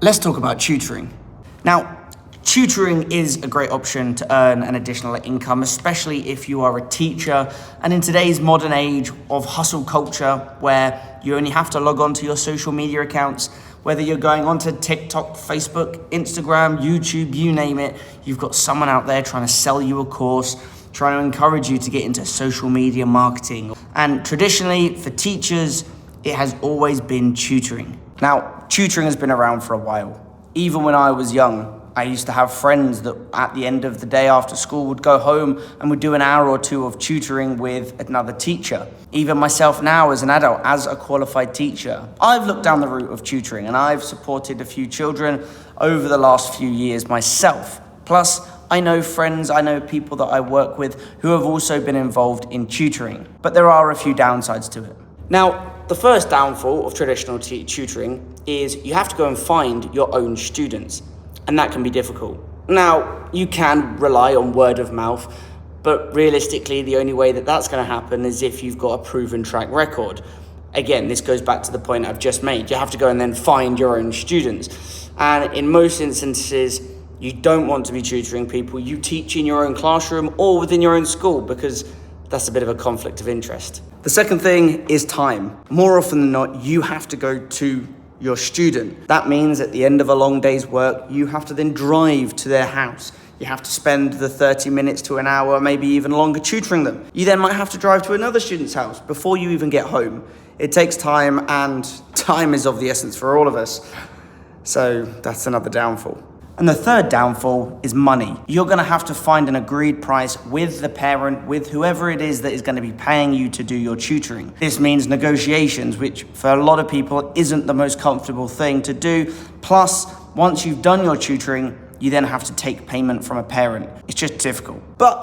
let's talk about tutoring. Now, tutoring is a great option to earn an additional income, especially if you are a teacher. And in today's modern age of hustle culture, where you only have to log on to your social media accounts, whether you're going onto TikTok, Facebook, Instagram, YouTube, you name it, you've got someone out there trying to sell you a course, trying to encourage you to get into social media marketing. And traditionally, for teachers, it has always been tutoring. Now, tutoring has been around for a while. Even when I was young, I used to have friends that at the end of the day after school would go home and would do an hour or two of tutoring with another teacher. Even myself now as an adult, as a qualified teacher, I've looked down the route of tutoring and I've supported a few children over the last few years myself. Plus, I know friends, I know people that I work with who have also been involved in tutoring. But there are a few downsides to it. Now, the first downfall of traditional tutoring is you have to go and find your own students. And that can be difficult. Now, you can rely on word of mouth, but realistically, the only way that that's going to happen is if you've got a proven track record. Again, this goes back to the point I've just made. You have to go and then find your own students. And in most instances, you don't want to be tutoring people you teach in your own classroom or within your own school, because that's a bit of a conflict of interest. The second thing is time. More often than not, you have to go to your student. That means at the end of a long day's work, you have to then drive to their house. You have to spend the 30 minutes to an hour, maybe even longer, tutoring them. You then might have to drive to another student's house before you even get home. It takes time, and time is of the essence for all of us. So that's another downfall. And the third downfall is money. You're gonna have to find an agreed price with the parent, with whoever it is that is gonna be paying you to do your tutoring. This means negotiations, which for a lot of people isn't the most comfortable thing to do. Plus, once you've done your tutoring, you then have to take payment from a parent. It's just difficult. But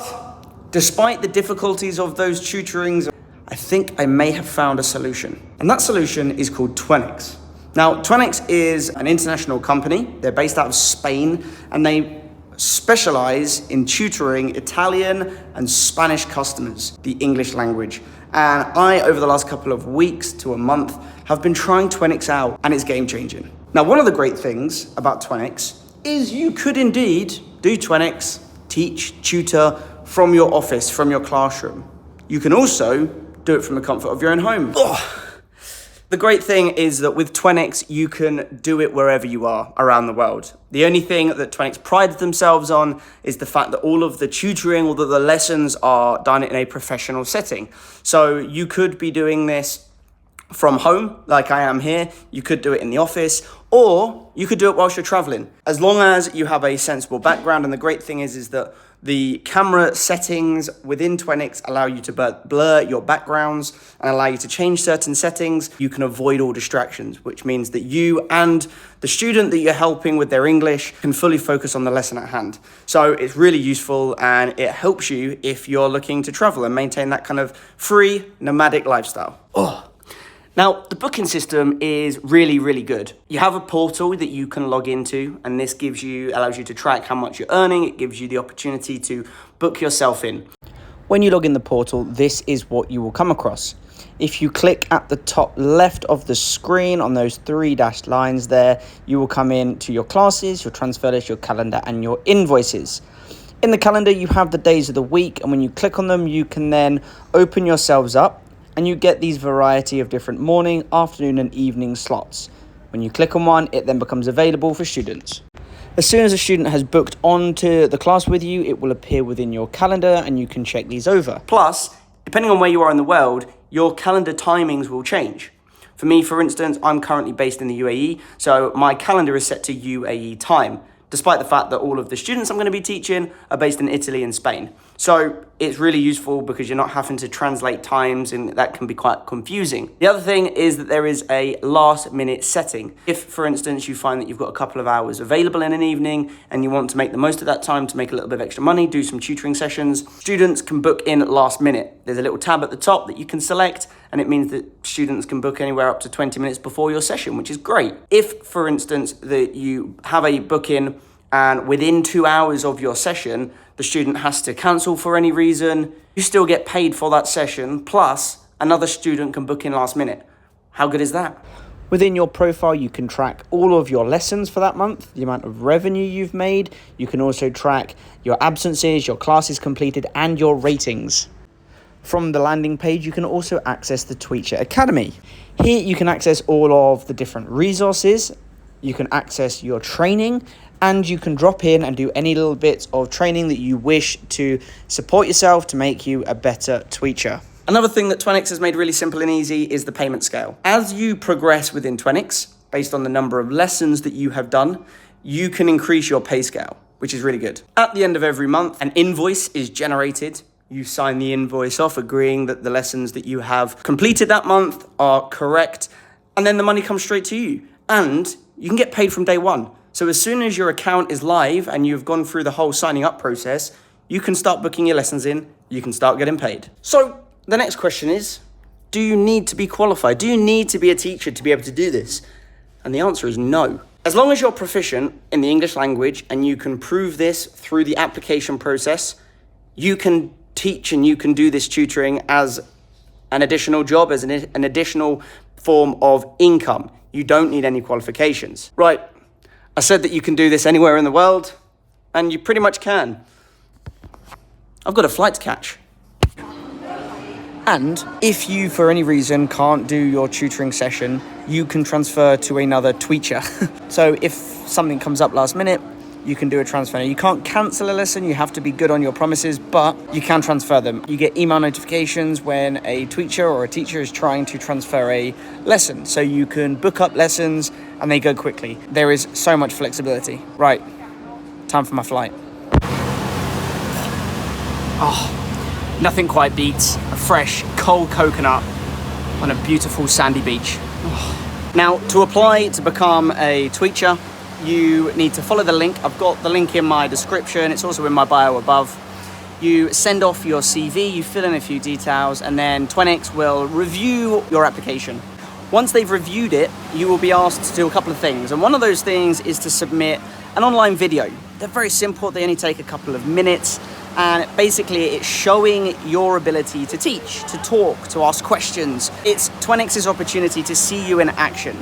despite the difficulties of those tutorings, I think I may have found a solution. And that solution is called Twenix. Now, Twenix is an international company. They're based out of Spain, and they specialise in tutoring Italian and Spanish customers, the English language. And I, over the last couple of weeks to a month, have been trying Twenix out, and it's game-changing. Now, one of the great things about Twenix is you could indeed do Twenix, teach, tutor from your office, from your classroom. You can also do it from the comfort of your own home. The great thing is that with Twenix, you can do it wherever you are around the world. The only thing that Twenix prides themselves on is the fact that all of the tutoring, all of the lessons are done in a professional setting. So you could be doing this from home, like I am here. You could do it in the office, or you could do it whilst you're traveling. As long as you have a sensible background. And the great thing is that the camera settings within Twenix allow you to blur your backgrounds and allow you to change certain settings. You can avoid all distractions, which means that you and the student that you're helping with their English can fully focus on the lesson at hand. So it's really useful, and it helps you if you're looking to travel and maintain that kind of free, nomadic lifestyle. Now, the booking system is really, really good. You have a portal that you can log into, and this allows you to track how much you're earning. It gives you the opportunity to book yourself in. When you log in the portal, this is what you will come across. If you click at the top left of the screen on those 3 dashed lines there, you will come in to your classes, your transfer list, your calendar, and your invoices. In the calendar, you have the days of the week, and when you click on them, you can then open yourselves up, and you get these variety of different morning, afternoon, and evening slots. When you click on one, it then becomes available for students. As soon as a student has booked onto the class with you, it will appear within your calendar, and you can check these over. Plus, depending on where you are in the world, your calendar timings will change. For me, for instance, I'm currently based in the UAE, so my calendar is set to UAE time, despite the fact that all of the students I'm going to be teaching are based in Italy and Spain. So it's really useful because you're not having to translate times, and that can be quite confusing. The other thing is that there is a last minute setting. If, for instance, you find that you've got a couple of hours available in an evening and you want to make the most of that time to make a little bit of extra money, do some tutoring sessions, students can book in last minute. There's a little tab at the top that you can select, and it means that students can book anywhere up to 20 minutes before your session, which is great. If, for instance, that you have a book-in and within 2 hours of your session, the student has to cancel for any reason, you still get paid for that session, plus another student can book in last minute. How good is that? Within your profile, you can track all of your lessons for that month, the amount of revenue you've made. You can also track your absences, your classes completed, and your ratings. From the landing page, you can also access the Teacher Academy. Here you can access all of the different resources, you can access your training, and you can drop in and do any little bits of training that you wish to support yourself to make you a better teacher. Another thing that Twenix has made really simple and easy is the payment scale. As you progress within Twenix, based on the number of lessons that you have done, you can increase your pay scale, which is really good. At the end of every month, an invoice is generated. You sign the invoice off, agreeing that the lessons that you have completed that month are correct, and then the money comes straight to you. And you can get paid from day one. So as soon as your account is live and you've gone through the whole signing up process, you can start booking your lessons in, you can start getting paid. So the next question is, do you need to be qualified? Do you need to be a teacher to be able to do this? And the answer is no. As long as you're proficient in the English language and you can prove this through the application process, you can teach and you can do this tutoring as an additional job, as an additional form of income. You don't need any qualifications. Right, I said that you can do this anywhere in the world, and you pretty much can. I've got a flight to catch. And if you, for any reason, can't do your tutoring session, you can transfer to another teacher. So if something comes up last minute, you can do a transfer. Now, you can't cancel a lesson, you have to be good on your promises, but you can transfer them. You get email notifications when a teacher or a teacher is trying to transfer a lesson. So you can book up lessons and they go quickly. There is so much flexibility. Right, time for my flight. Oh, nothing quite beats a fresh, cold coconut on a beautiful sandy beach. Oh. Now, to apply to become a teacher, you need to follow the link. I've got the link in my description. It's also in my bio above. You send off your CV, you fill in a few details, and then Twenix will review your application. Once they've reviewed it, you will be asked to do a couple of things. And one of those things is to submit an online video. They're very simple. They only take a couple of minutes. And basically it's showing your ability to teach, to talk, to ask questions. It's Twenix's opportunity to see you in action.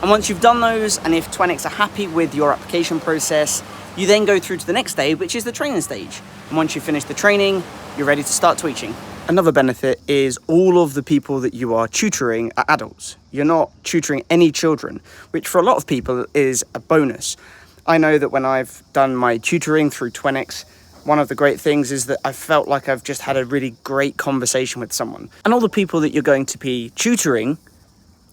And once you've done those, and if Twenix are happy with your application process, you then go through to the next stage, which is the training stage. And once you finish the training, you're ready to start teaching. Another benefit is all of the people that you are tutoring are adults. You're not tutoring any children, which for a lot of people is a bonus. I know that when I've done my tutoring through Twenix, one of the great things is that I felt like I've just had a really great conversation with someone. And all the people that you're going to be tutoring,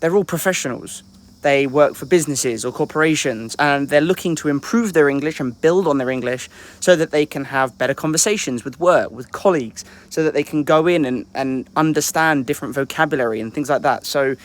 they're all professionals. They work for businesses or corporations, and they're looking to improve their English and build on their English so that they can have better conversations with work, with colleagues, so that they can go in and understand different vocabulary and things like that. So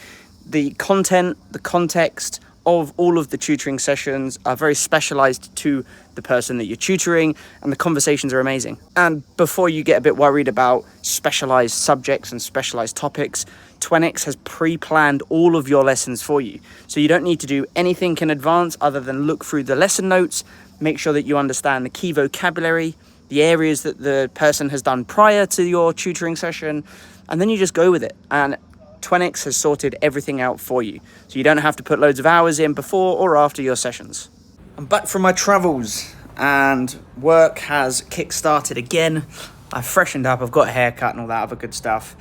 the content, the context of all of the tutoring sessions are very specialised to the person that you're tutoring, and the conversations are amazing. And before you get a bit worried about specialised subjects and specialised topics, Twenix has pre-planned all of your lessons for you. So you don't need to do anything in advance other than look through the lesson notes, make sure that you understand the key vocabulary, the areas that the person has done prior to your tutoring session, and then you just go with it. And Twenix has sorted everything out for you, so you don't have to put loads of hours in before or after your sessions. I'm back from my travels and work has kick-started again. I've freshened up, I've got a haircut and all that other good stuff.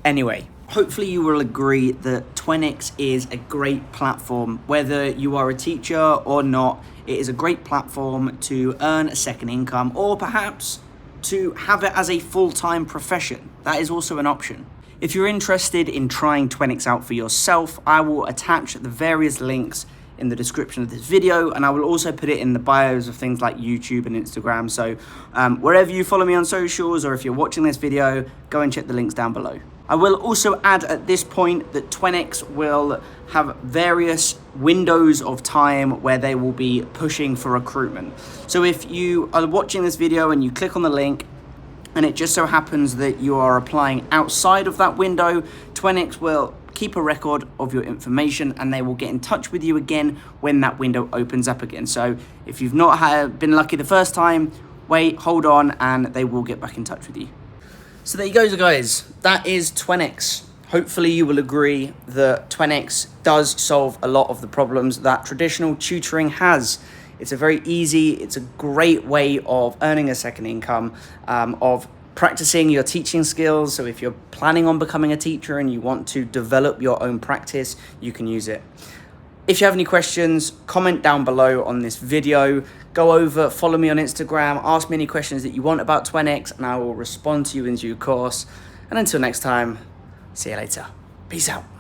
Anyway, hopefully you will agree that Twenix is a great platform. Whether you are a teacher or not, it is a great platform to earn a second income, or perhaps to have it as a full-time profession. That is also an option. If you're interested in trying Twenix out for yourself, I will attach the various links in the description of this video, and I will also put it in the bios of things like YouTube and Instagram. So wherever you follow me on socials, or if you're watching this video, go and check the links down below. I will also add at this point that Twenix will have various windows of time where they will be pushing for recruitment. So if you are watching this video and you click on the link, and it just so happens that you are applying outside of that window, Twenix will keep a record of your information and they will get in touch with you again when that window opens up again. So if you've not been lucky the first time, wait, hold on, and they will get back in touch with you. So there you go, guys. That is Twenix. Hopefully you will agree that Twenix does solve a lot of the problems that traditional tutoring has. It's a very easy, it's a great way of earning a second income, of practicing your teaching skills. So if you're planning on becoming a teacher and you want to develop your own practice, you can use it. If you have any questions, comment down below on this video. Go over, follow me on Instagram, ask me any questions that you want about Twenix, and I will respond to you in due course. And until next time, see you later. Peace out.